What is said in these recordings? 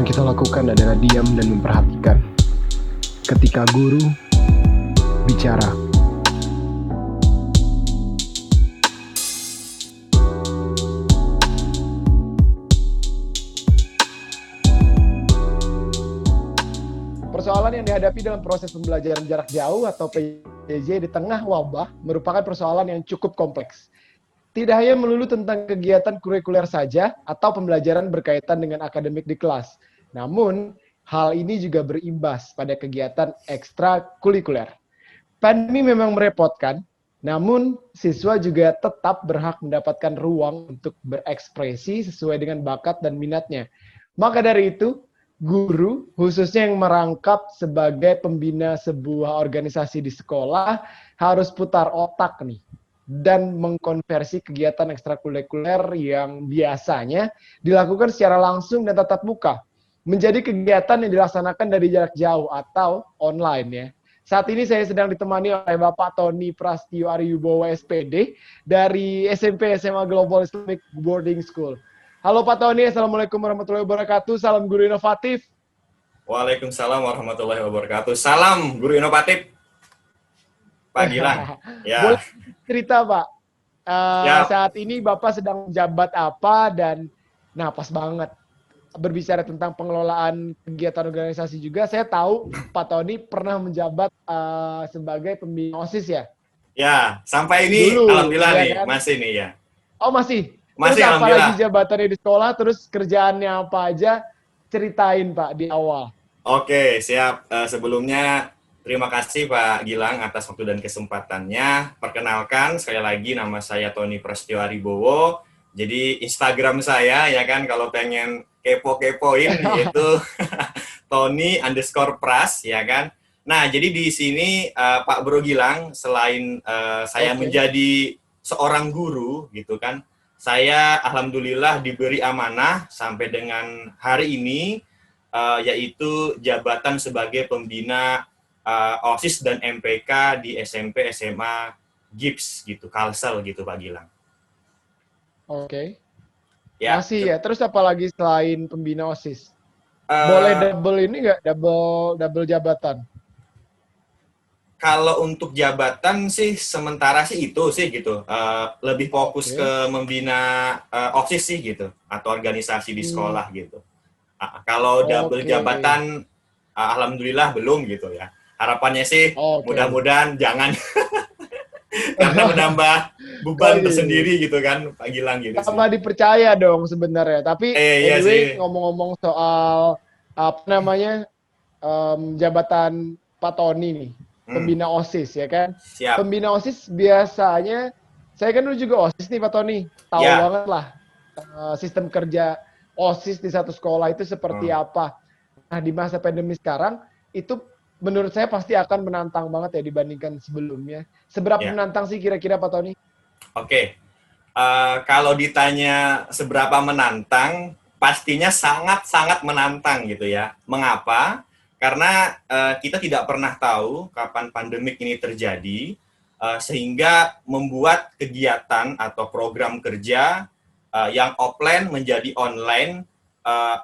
kita lakukan adalah diam dan memperhatikan. Ketika guru bicara, persoalan yang dihadapi dalam proses pembelajaran jarak jauh atau PJJ di tengah wabah merupakan persoalan yang cukup kompleks. Tidak hanya melulu tentang kegiatan kurikuler saja atau pembelajaran berkaitan dengan akademik di kelas. Namun, hal ini juga berimbas pada kegiatan ekstrakurikuler. Pandemi memang merepotkan, namun siswa juga tetap berhak mendapatkan ruang untuk berekspresi sesuai dengan bakat dan minatnya. Maka dari itu, guru, khususnya yang merangkap sebagai pembina sebuah organisasi di sekolah, harus putar otak nih dan mengkonversi kegiatan ekstrakurikuler yang biasanya dilakukan secara langsung dan tatap muka menjadi kegiatan yang dilaksanakan dari jarak jauh atau online ya. Saat ini saya sedang ditemani oleh Bapak Tony Prastio Ariwibowo SPD dari SMP SMA Global Islamic Boarding School. Halo Pak Tony, Assalamualaikum warahmatullahi wabarakatuh. Salam guru inovatif. Waalaikumsalam warahmatullahi wabarakatuh. Salam guru inovatif. Pak Gilang. Ya. Boleh cerita Pak, saat ini Bapak sedang menjabat apa dan pas banget berbicara tentang pengelolaan kegiatan organisasi juga. Saya tahu Pak Tony pernah menjabat sebagai pembina OSIS ya? Ya, sampai ini dulu, alhamdulillah ya, nih, kan? Masih nih ya. Oh masih? Masih terus alhamdulillah. Apalagi jabatannya di sekolah, terus kerjaannya apa aja, ceritain Pak di awal. Oke, siap. Sebelumnya terima kasih Pak Gilang atas waktu dan kesempatannya. Perkenalkan sekali lagi nama saya Tony Prastio Ariwibowo. Jadi Instagram saya ya kan kalau pengen kepo-kepoin yaitu Tony_Pras ya kan. Nah jadi di sini Pak Bro Gilang selain saya menjadi seorang guru gitu kan, saya alhamdulillah diberi amanah sampai dengan hari ini yaitu jabatan sebagai pembina OSIS dan MPK di SMP SMA GIPS gitu, Kalsel gitu Pak Gilang. Oke. Ya. Masih ya. Terus apa lagi selain pembina OSIS? Boleh double ini nggak? Double jabatan? Kalau untuk jabatan sih sementara sih itu sih gitu. Lebih fokus ke membina OSIS sih gitu atau organisasi di sekolah gitu. Kalau double jabatan alhamdulillah belum gitu ya. Harapannya sih mudah-mudahan jangan karena menambah beban tersendiri gitu kan Pak Gilang gitu. Sama dipercaya dong sebenarnya. Tapi anyway ngomong-ngomong soal apa namanya jabatan Pak Tony nih, pembina OSIS ya kan. Siap. Pembina OSIS biasanya, saya kan dulu juga OSIS nih Pak Tony, tahu banget lah sistem kerja OSIS di satu sekolah itu seperti apa. Nah di masa pandemi sekarang itu menurut saya pasti akan menantang banget ya dibandingkan sebelumnya. Seberapa menantang sih kira-kira Pak Tony? Oke. Kalau ditanya seberapa menantang, pastinya sangat-sangat menantang gitu ya. Mengapa? Karena kita tidak pernah tahu kapan pandemik ini terjadi, sehingga membuat kegiatan atau program kerja yang offline menjadi online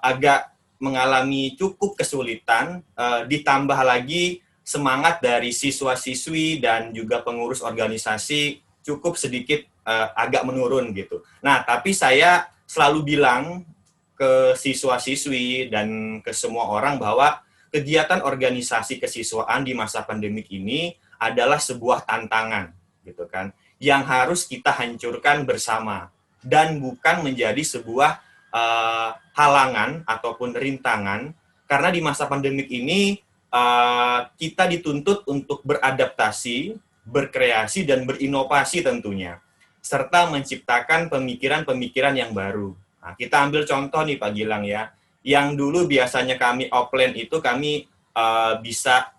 agak mengalami cukup kesulitan, ditambah lagi semangat dari siswa-siswi dan juga pengurus organisasi cukup sedikit agak menurun gitu. Nah, tapi saya selalu bilang ke siswa-siswi dan ke semua orang bahwa kegiatan organisasi kesiswaan di masa pandemik ini adalah sebuah tantangan gitu kan, yang harus kita hancurkan bersama dan bukan menjadi sebuah halangan ataupun rintangan, karena di masa pandemik ini kita dituntut untuk beradaptasi, berkreasi, dan berinovasi tentunya, serta menciptakan pemikiran-pemikiran yang baru. Nah, kita ambil contoh nih Pak Gilang ya, yang dulu biasanya kami offline itu kami bisa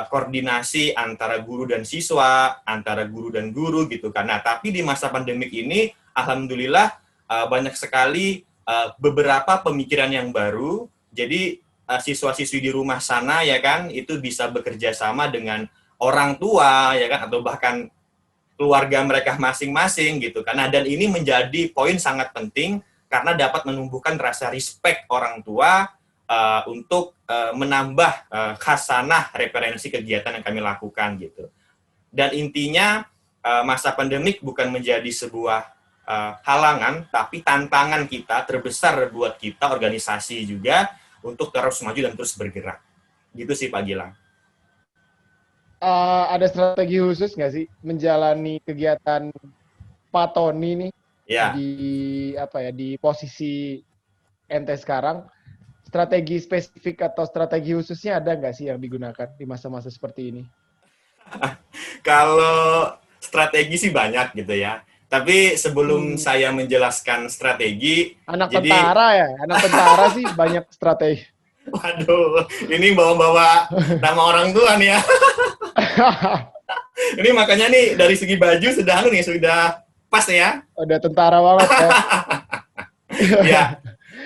koordinasi antara guru dan siswa, antara guru dan guru gitu kan. Nah, tapi di masa pandemik ini, alhamdulillah banyak sekali beberapa pemikiran yang baru. Jadi siswa-siswi di rumah sana ya kan itu bisa bekerja sama dengan orang tua ya kan, atau bahkan keluarga mereka masing-masing gitu kan. Nah, dan ini menjadi poin sangat penting karena dapat menumbuhkan rasa respect orang tua untuk menambah khasanah referensi kegiatan yang kami lakukan gitu. Dan intinya masa pandemik bukan menjadi sebuah halangan, tapi tantangan kita terbesar buat kita organisasi juga untuk terus maju dan terus bergerak. Gitu sih Pak Gilang. Ada strategi khusus nggak sih menjalani kegiatan Pak Tony nih Ya. di di posisi ente sekarang? Strategi spesifik atau strategi khususnya ada nggak sih yang digunakan di masa-masa seperti ini? Kalau strategi sih banyak gitu ya. Tapi sebelum saya menjelaskan strategi, Anak jadi tentara ya, anak tentara sih banyak strategi. waduh, ini bawa-bawa nama orang tua nih ya. Ini makanya nih dari segi baju sudah pas ya. Udah tentara banget ya. Ya.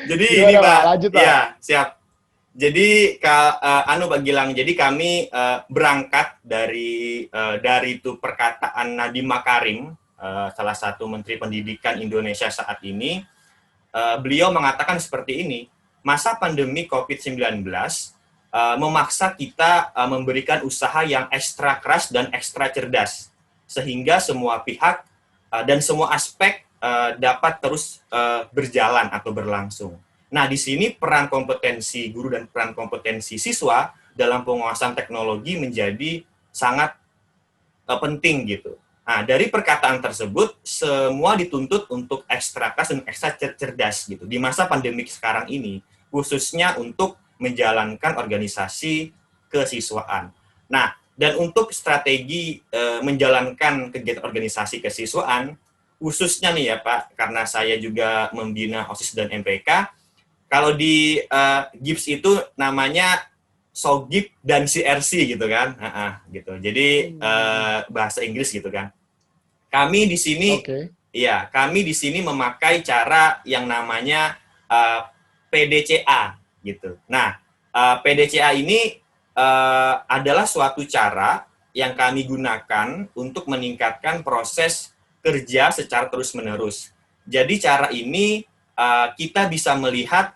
Jadi Gimana, ini Pak? Pak. Lanjut, Pak. Ya, siap. Jadi Pak Gilang, jadi kami berangkat dari itu perkataan Nadiem Makarim, salah satu Menteri Pendidikan Indonesia saat ini. Beliau mengatakan seperti ini, masa pandemi COVID-19 memaksa kita memberikan usaha yang ekstra keras dan ekstra cerdas, sehingga semua pihak dan semua aspek dapat terus berjalan atau berlangsung. Nah, di sini peran kompetensi guru dan peran kompetensi siswa dalam penguasaan teknologi menjadi sangat penting gitu. Nah, dari perkataan tersebut, semua dituntut untuk ekstra keras dan ekstra cerdas gitu. Di masa pandemik sekarang ini, khususnya untuk menjalankan organisasi kesiswaan. Nah, dan untuk strategi menjalankan kegiatan organisasi kesiswaan, khususnya nih ya Pak, karena saya juga membina OSIS dan MPK, kalau di GIPS itu namanya SOGIP dan CRC gitu kan, gitu. Jadi bahasa Inggris gitu kan. Kami di sini, ya, kami di sini memakai cara yang namanya PDCA gitu. Nah, PDCA ini adalah suatu cara yang kami gunakan untuk meningkatkan proses kerja secara terus-menerus. Jadi cara ini kita bisa melihat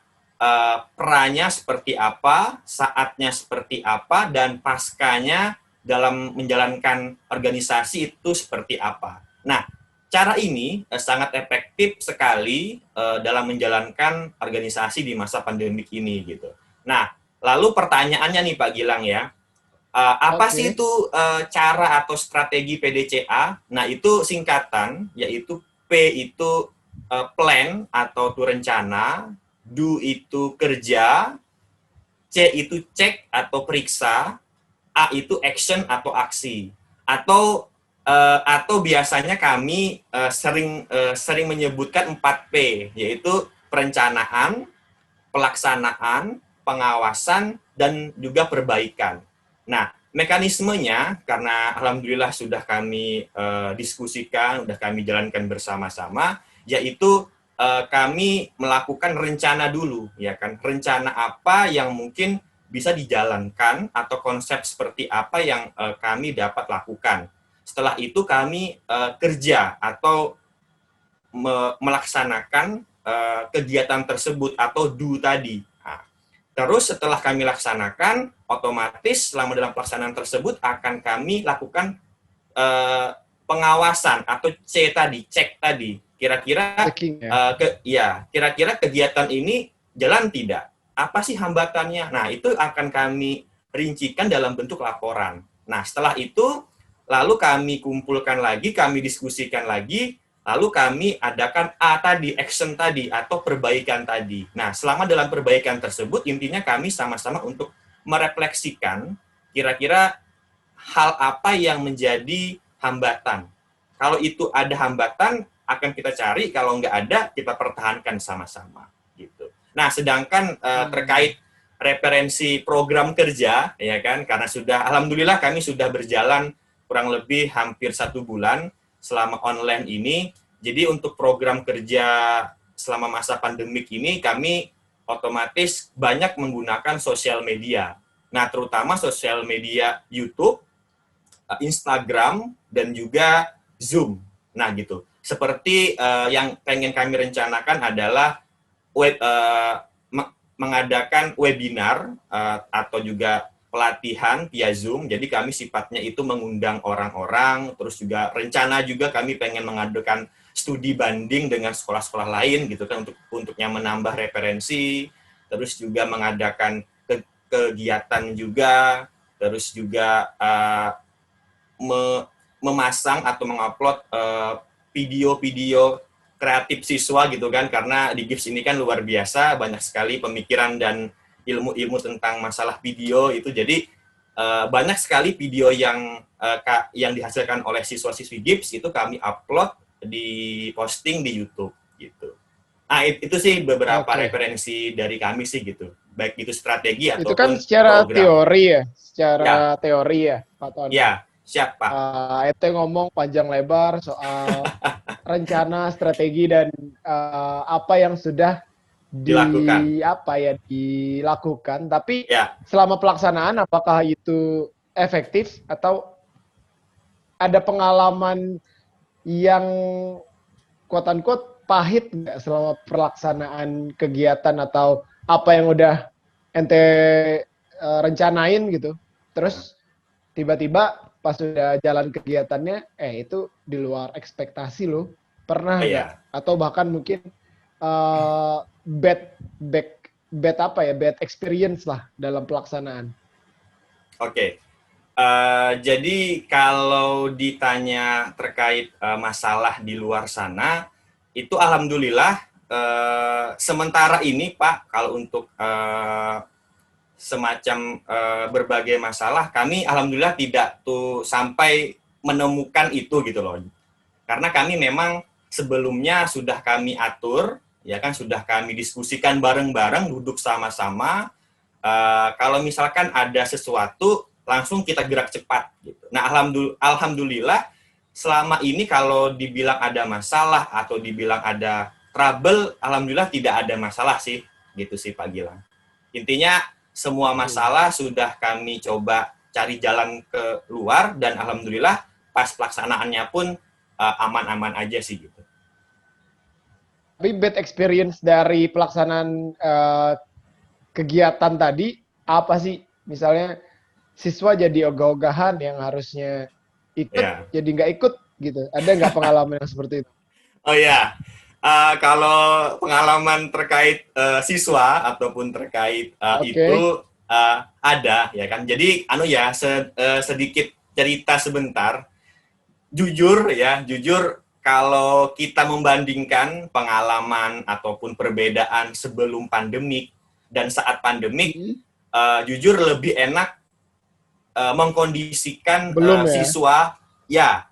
perannya seperti apa, saatnya seperti apa, dan paskanya dalam menjalankan organisasi itu seperti apa. Nah, cara ini sangat efektif sekali dalam menjalankan organisasi di masa pandemik ini gitu. Nah, lalu pertanyaannya nih Pak Gilang ya, apa sih itu cara atau strategi PDCA? Nah, itu singkatan, yaitu P itu plan atau rencana, do itu kerja, C itu cek atau periksa, A itu action atau aksi. Atau biasanya kami sering menyebutkan 4P, yaitu perencanaan, pelaksanaan, pengawasan, dan juga perbaikan. Nah, mekanismenya karena alhamdulillah sudah kami diskusikan, sudah kami jalankan bersama-sama, yaitu kami melakukan rencana dulu, ya kan? Rencana apa yang mungkin bisa dijalankan atau konsep seperti apa yang kami dapat lakukan. Setelah itu kami kerja atau melaksanakan kegiatan tersebut atau do tadi. Nah, terus setelah kami laksanakan, otomatis selama dalam pelaksanaan tersebut akan kami lakukan pengawasan atau C tadi, cek tadi. Kira-kira kira-kira kegiatan ini jalan tidak? Apa sih hambatannya? Nah, itu akan kami rincikan dalam bentuk laporan. Nah, setelah itu lalu kami kumpulkan lagi, kami diskusikan lagi, lalu kami adakan A tadi, action tadi, atau perbaikan tadi. Nah, selama dalam perbaikan tersebut, intinya kami sama-sama untuk merefleksikan kira-kira hal apa yang menjadi hambatan. Kalau itu ada hambatan, akan kita cari, kalau nggak ada, kita pertahankan sama-sama. Gitu. Nah, sedangkan terkait referensi program kerja, ya kan, karena sudah, alhamdulillah kami sudah berjalan kurang lebih hampir 1 bulan selama online ini. Jadi untuk program kerja selama masa pandemik ini, kami otomatis banyak menggunakan sosial media. Nah, terutama sosial media YouTube, Instagram, dan juga Zoom. Nah, gitu. Seperti yang pengen kami rencanakan adalah mengadakan webinar atau juga pelatihan via Zoom. Jadi kami sifatnya itu mengundang orang-orang, terus juga rencana juga kami pengen mengadakan studi banding dengan sekolah-sekolah lain gitu kan untuknya menambah referensi, terus juga mengadakan kegiatan juga, terus juga memasang atau mengupload video-video kreatif siswa gitu kan, karena di GIPS ini kan luar biasa, banyak sekali pemikiran dan ilmu-ilmu tentang masalah video itu. Jadi banyak sekali video yang dihasilkan oleh siswa-siswi GIPS itu kami upload di posting di YouTube gitu. Nah, itu sih beberapa referensi dari kami sih gitu. Baik itu strategi ataupun itu kan secara program. Teori ya, secara teori ya, Pak Tony. Ya, siap Pak. Ete ngomong panjang lebar soal rencana, strategi dan apa yang sudah dilakukan. Tapi selama pelaksanaan, apakah itu efektif atau ada pengalaman yang quote-unquote pahit nggak selama pelaksanaan kegiatan atau apa yang udah ente rencanain gitu, terus tiba-tiba pas sudah jalan kegiatannya itu di luar ekspektasi loh, pernah nggak? Atau bahkan mungkin bad experience lah dalam pelaksanaan. Oke. Jadi kalau ditanya terkait masalah di luar sana, itu alhamdulillah sementara ini Pak, kalau untuk semacam berbagai masalah, kami alhamdulillah tidak tuh sampai menemukan itu gitu loh. Karena kami memang sebelumnya sudah kami atur, ya kan, sudah kami diskusikan bareng-bareng, duduk sama-sama. Kalau misalkan ada sesuatu, langsung kita gerak cepat gitu. Nah, alhamdulillah selama ini kalau dibilang ada masalah atau dibilang ada trouble, alhamdulillah tidak ada masalah sih, gitu sih Pak Gilang. Intinya semua masalah sudah kami coba cari jalan ke luar dan alhamdulillah pas pelaksanaannya pun aman-aman aja sih gitu. Tapi bad experience dari pelaksanaan kegiatan tadi apa sih? Misalnya siswa jadi ogah-ogahan yang harusnya ikut jadi nggak ikut gitu. Ada nggak pengalaman yang seperti itu? Oh ya, kalau pengalaman terkait siswa ataupun terkait itu ada ya kan. Jadi sedikit cerita sebentar. Jujur kalau kita membandingkan pengalaman ataupun perbedaan sebelum pandemik dan saat pandemik, jujur lebih enak mengkondisikan siswa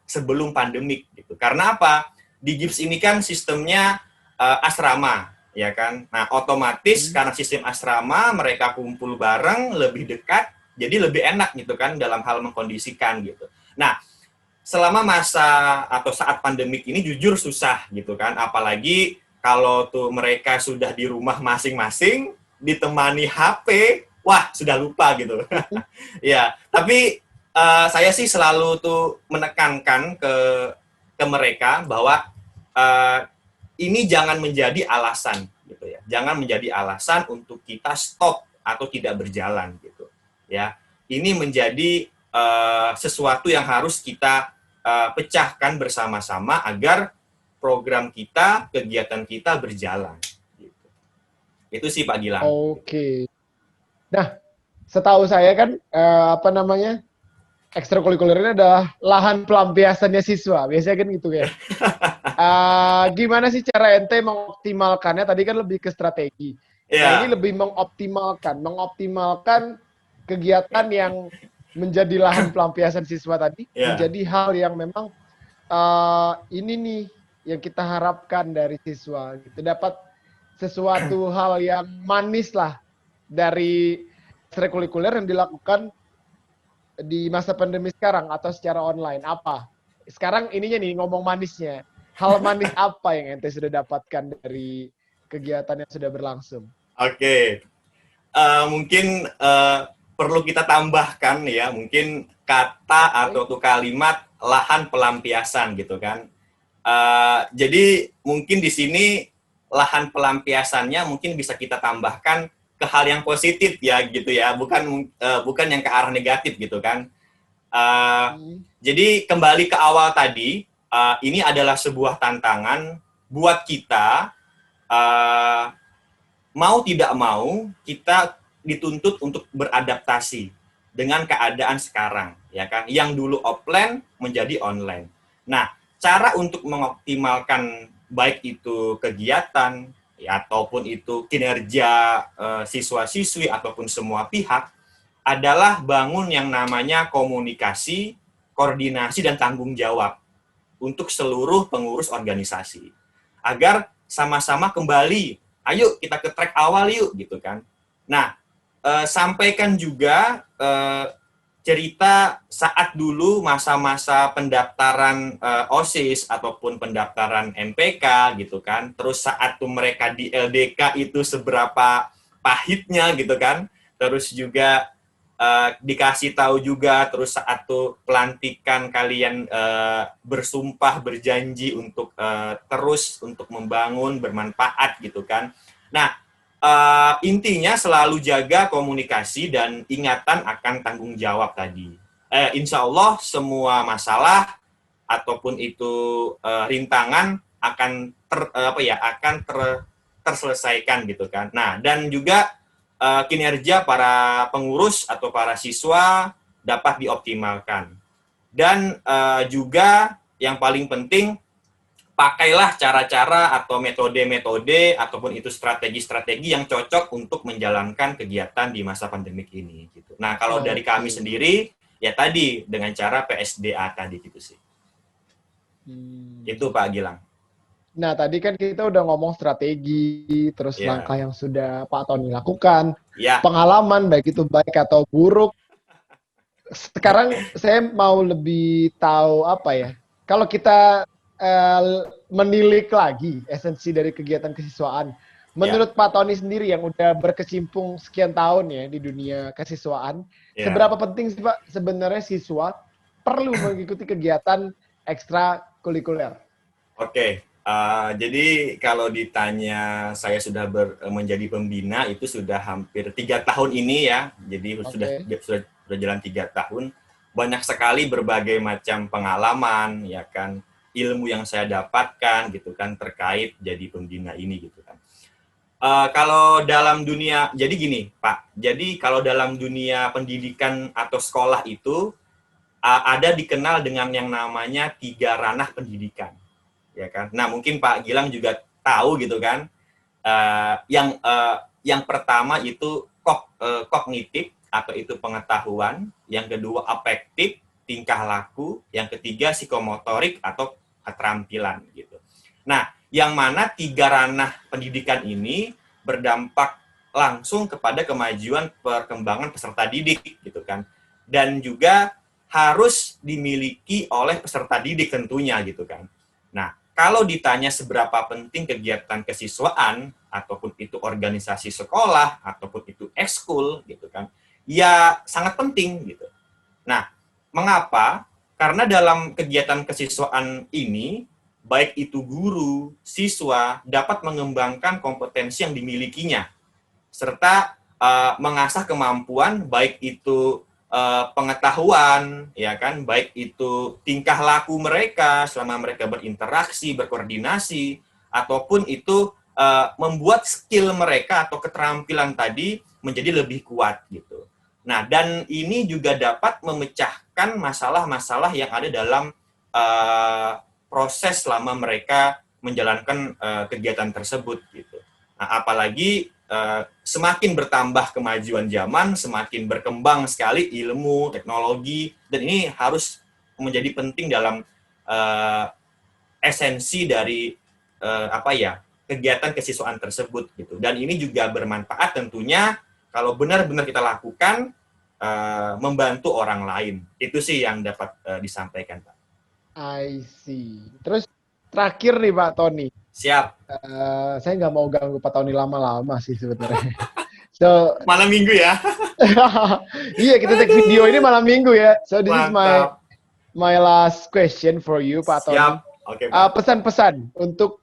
sebelum pandemik gitu. Karena apa? Di GIPS ini kan sistemnya asrama, ya kan? Nah, otomatis karena sistem asrama, mereka kumpul bareng, lebih dekat, jadi lebih enak gitu kan dalam hal mengkondisikan gitu. Nah, selama masa atau saat pandemik ini jujur susah gitu kan, apalagi kalau tuh mereka sudah di rumah masing-masing, ditemani HP, wah sudah lupa gitu. Ya, tapi saya sih selalu tuh menekankan ke mereka bahwa ini jangan menjadi alasan gitu ya. Jangan menjadi alasan untuk kita stop atau tidak berjalan gitu. Ya. Ini menjadi sesuatu yang harus kita pecahkan bersama-sama agar program kita, kegiatan kita berjalan gitu. Itu sih Pak Gilang. Oke. Nah, setahu saya kan ekstrakurikulernya adalah lahan pelampiasannya siswa. Biasanya kan gitu ya. Gimana sih cara ente mengoptimalkannya? Tadi kan lebih ke strategi. Nah, ini lebih mengoptimalkan kegiatan yang menjadi lahan pelampiasan siswa tadi, menjadi hal yang memang ini nih yang kita harapkan dari siswa. Gitu. Dapat sesuatu hal yang manis lah dari ekstrakurikuler yang dilakukan di masa pandemi sekarang atau secara online. Apa? Sekarang ininya nih, ngomong manisnya. Hal manis apa yang ente sudah dapatkan dari kegiatan yang sudah berlangsung? Oke. Mungkin perlu kita tambahkan ya, mungkin kata atau tuh kalimat lahan pelampiasan gitu kan. Jadi mungkin di sini lahan pelampiasannya mungkin bisa kita tambahkan ke hal yang positif ya gitu ya, bukan yang ke arah negatif gitu kan. Jadi kembali ke awal tadi, ini adalah sebuah tantangan buat kita, mau tidak mau kita dituntut untuk beradaptasi dengan keadaan sekarang, ya kan? Yang dulu offline menjadi online. Nah, cara untuk mengoptimalkan baik itu kegiatan ya, ataupun itu kinerja siswa-siswi ataupun semua pihak adalah bangun yang namanya komunikasi, koordinasi dan tanggung jawab untuk seluruh pengurus organisasi. Agar sama-sama kembali, ayo kita ke track awal yuk gitu kan. Nah, sampaikan juga cerita saat dulu masa-masa pendaftaran OSIS ataupun pendaftaran MPK gitu kan. Terus saat tuh mereka di LDK itu seberapa pahitnya gitu kan. Terus juga dikasih tahu juga terus saat tuh pelantikan kalian bersumpah berjanji untuk terus untuk membangun bermanfaat gitu kan. Nah, intinya selalu jaga komunikasi dan ingatan akan tanggung jawab tadi. Insya Allah semua masalah ataupun itu rintangan akan terselesaikan gitu kan. Nah, dan juga kinerja para pengurus atau para siswa dapat dioptimalkan. Dan juga yang paling penting, pakailah cara-cara atau metode-metode ataupun itu strategi-strategi yang cocok untuk menjalankan kegiatan di masa pandemik ini gitu. Nah, kalau dari kami sendiri ya tadi dengan cara PSDA tadi gitu sih. Itu Pak Gilang. Nah, tadi kan kita udah ngomong strategi, terus langkah yang sudah Pak Tony lakukan, pengalaman baik itu baik atau buruk. Sekarang saya mau lebih tahu apa ya, kalau kita menilik lagi esensi dari kegiatan kesiswaan. Menurut Pak Tony sendiri yang udah berkecimpung sekian tahun ya di dunia kesiswaan, seberapa penting sih Pak sebenarnya siswa perlu mengikuti kegiatan ekstrakurikuler? Oke, jadi kalau ditanya saya sudah menjadi pembina itu sudah hampir 3 tahun ini ya, jadi sudah jalan 3 tahun. Banyak sekali berbagai macam pengalaman ya kan, ilmu yang saya dapatkan gitu kan terkait jadi pembina ini gitu kan. Kalau dalam dunia, jadi gini Pak, jadi kalau dalam dunia pendidikan atau sekolah itu ada dikenal dengan yang namanya 3 ranah pendidikan, ya kan. Nah mungkin Pak Gilang juga tahu gitu kan, yang pertama itu kognitif atau itu pengetahuan, yang kedua afektif, tingkah laku, yang ketiga psikomotorik atau keterampilan gitu. Nah, yang mana 3 ranah pendidikan ini berdampak langsung kepada kemajuan perkembangan peserta didik gitu kan. Dan juga harus dimiliki oleh peserta didik tentunya gitu kan. Nah, kalau ditanya seberapa penting kegiatan kesiswaan ataupun itu organisasi sekolah ataupun itu ekskul gitu kan, ya sangat penting gitu. Nah, mengapa? Karena dalam kegiatan kesiswaan ini, baik itu guru, siswa, dapat mengembangkan kompetensi yang dimilikinya, serta mengasah kemampuan, baik itu pengetahuan, ya kan, baik itu tingkah laku mereka selama mereka berinteraksi, berkoordinasi, ataupun itu membuat skill mereka atau keterampilan tadi menjadi lebih kuat gitu. Nah, dan ini juga dapat memecahkan masalah-masalah yang ada dalam proses selama mereka menjalankan kegiatan tersebut gitu. Nah, apalagi semakin bertambah kemajuan zaman, semakin berkembang sekali ilmu, teknologi, dan ini harus menjadi penting dalam esensi dari kegiatan kesiswaan tersebut gitu. Dan ini juga bermanfaat tentunya kalau benar-benar kita lakukan membantu orang lain. Itu sih yang dapat disampaikan, Pak. I see. Terus terakhir nih Pak Tony. Siap. Saya nggak mau ganggu Pak Tony lama-lama sih sebenarnya. So malam minggu ya. Iya, kita take video ini malam minggu ya. So this is my last question for you Pak Tony. Siap. Okay, Pak. Pesan-pesan untuk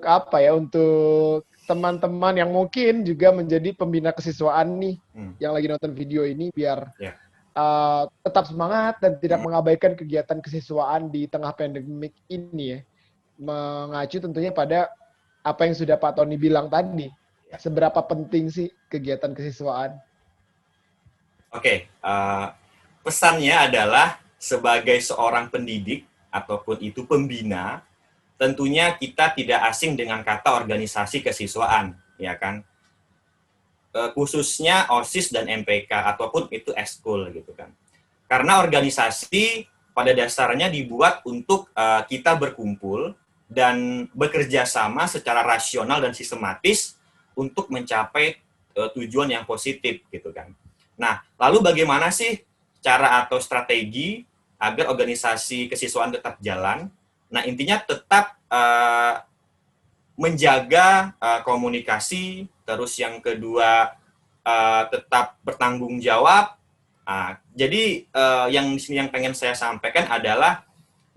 apa ya? Untuk teman-teman yang mungkin juga menjadi pembina kesiswaan nih, yang lagi nonton video ini, biar tetap semangat dan tidak mengabaikan kegiatan kesiswaan di tengah pandemik ini ya. Mengacu tentunya pada apa yang sudah Pak Tony bilang tadi. Seberapa penting sih kegiatan kesiswaan? Oke, pesannya adalah sebagai seorang pendidik ataupun itu pembina, tentunya kita tidak asing dengan kata organisasi kesiswaan, ya kan? Khususnya OSIS dan MPK ataupun itu ekskul gitu kan. Karena organisasi pada dasarnya dibuat untuk kita berkumpul dan bekerja sama secara rasional dan sistematis untuk mencapai tujuan yang positif gitu kan. Nah, lalu bagaimana sih cara atau strategi agar organisasi kesiswaan tetap jalan? Nah, intinya tetap menjaga komunikasi, terus yang kedua tetap bertanggung jawab. Jadi yang di sini yang pengen saya sampaikan adalah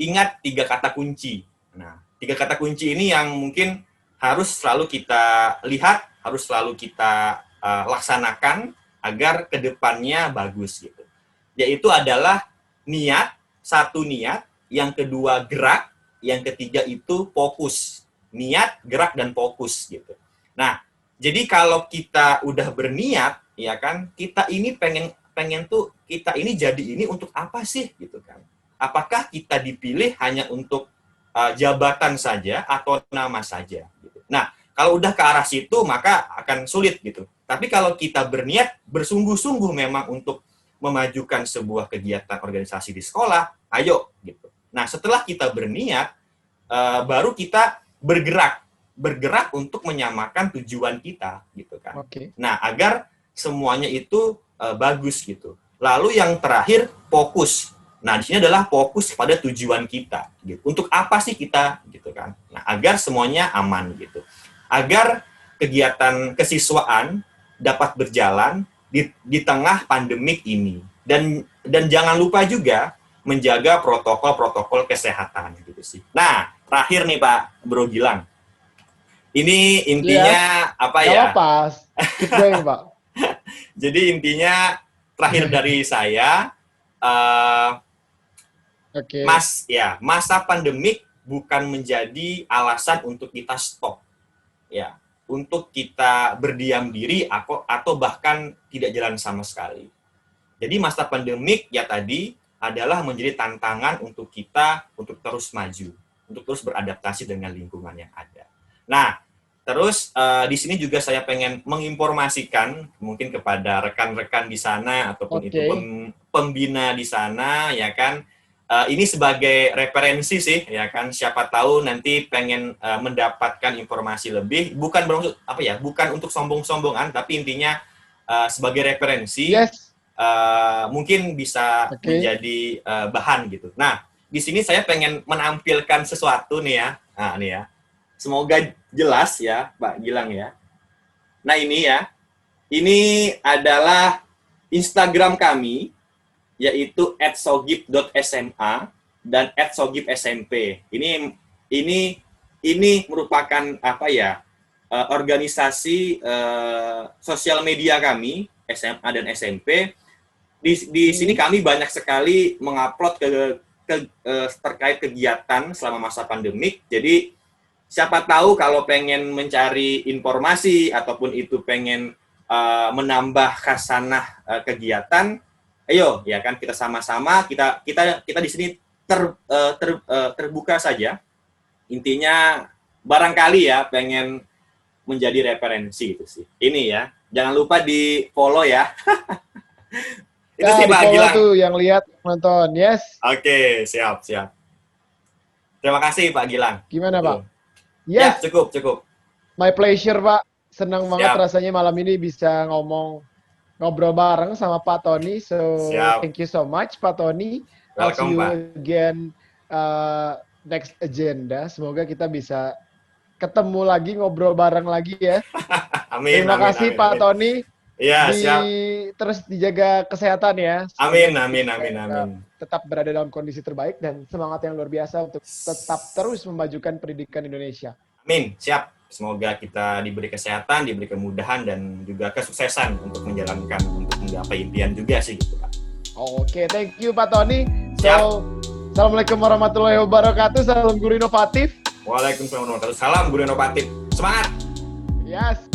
ingat 3 kata kunci. Nah, 3 kata kunci ini yang mungkin harus selalu kita lihat, harus selalu kita laksanakan agar kedepannya bagus gitu. Yaitu adalah niat, 1 niat, yang kedua gerak, yang ketiga itu fokus. Niat, gerak, dan fokus gitu. Nah, jadi kalau kita udah berniat, ya kan, kita ini pengen tuh kita ini jadi ini untuk apa sih gitu kan? Apakah kita dipilih hanya untuk jabatan saja atau nama saja? Gitu. Nah, kalau udah ke arah situ maka akan sulit gitu. Tapi kalau kita berniat bersungguh-sungguh memang untuk memajukan sebuah kegiatan organisasi di sekolah, ayo gitu. Nah, setelah kita berniat, baru kita bergerak untuk menyamakan tujuan kita gitu kan. Nah, agar semuanya itu bagus gitu. Lalu yang terakhir fokus. Nah, di sini adalah fokus pada tujuan kita gitu. Untuk apa sih kita gitu kan. Nah, agar semuanya aman gitu. Agar kegiatan kesiswaan dapat berjalan di tengah pandemik ini. Dan jangan lupa juga menjaga protokol-protokol kesehatan gitu sih. Nah, terakhir nih Pak Bro Gilang. Ini intinya apa ya? Apa? Keep Pak. Jadi intinya terakhir dari saya, masa pandemik bukan menjadi alasan untuk kita stop, ya, untuk kita berdiam diri atau bahkan tidak jalan sama sekali. Jadi masa pandemik ya tadi adalah menjadi tantangan untuk kita untuk terus maju, untuk terus beradaptasi dengan lingkungan yang ada. Nah, terus di sini juga saya pengen menginformasikan mungkin kepada rekan-rekan di sana ataupun itu pembina di sana, ya kan. Ini sebagai referensi sih, ya kan. Siapa tahu nanti pengen mendapatkan informasi lebih, bukan bermaksud apa ya, bukan untuk sombong-sombongan, tapi intinya sebagai referensi. Mungkin bisa menjadi bahan gitu. Nah, di sini saya pengen menampilkan sesuatu nih ya. Nah, nih ya. Semoga jelas ya, Pak Gilang ya. Nah, ini ya. Ini adalah Instagram kami, yaitu @sogip.sma dan @sogipsmp. Ini merupakan apa ya? Organisasi sosial media kami, SMA dan SMP. Di sini kami banyak sekali mengupload terkait kegiatan selama masa pandemik. Jadi siapa tahu kalau pengen mencari informasi ataupun itu pengen menambah khasanah kegiatan, ayo ya kan kita sama-sama kita di sini terbuka saja. Intinya barangkali ya pengen menjadi referensi itu sih. Ini ya, jangan lupa di follow ya. Itu sih Pak Gilang. Tuh yang lihat nonton, yes. Oke, siap. Terima kasih Pak Gilang. Gimana Pak? Yes. Ya, cukup. My pleasure Pak. Senang banget rasanya malam ini bisa ngobrol bareng sama Pak Tony. So thank you so much Pak Tony. I'll see you again next agenda. Semoga kita bisa ketemu lagi, ngobrol bareng lagi ya. Amin. Terima kasih Pak Tony. Iya, siap. Terus dijaga kesehatan ya. Amin. Tetap berada dalam kondisi terbaik dan semangat yang luar biasa untuk tetap terus memajukan pendidikan Indonesia. Amin, siap. Semoga kita diberi kesehatan, diberi kemudahan, dan juga kesuksesan untuk menjalankan, untuk menggapai impian juga sih gitu Pak. Oke, thank you Pak Tony. Siap. Assalamualaikum warahmatullahi wabarakatuh. Salam guru inovatif. Waalaikumsalam warahmatullahi wabarakatuh. Salam guru inovatif. Semangat! Yes.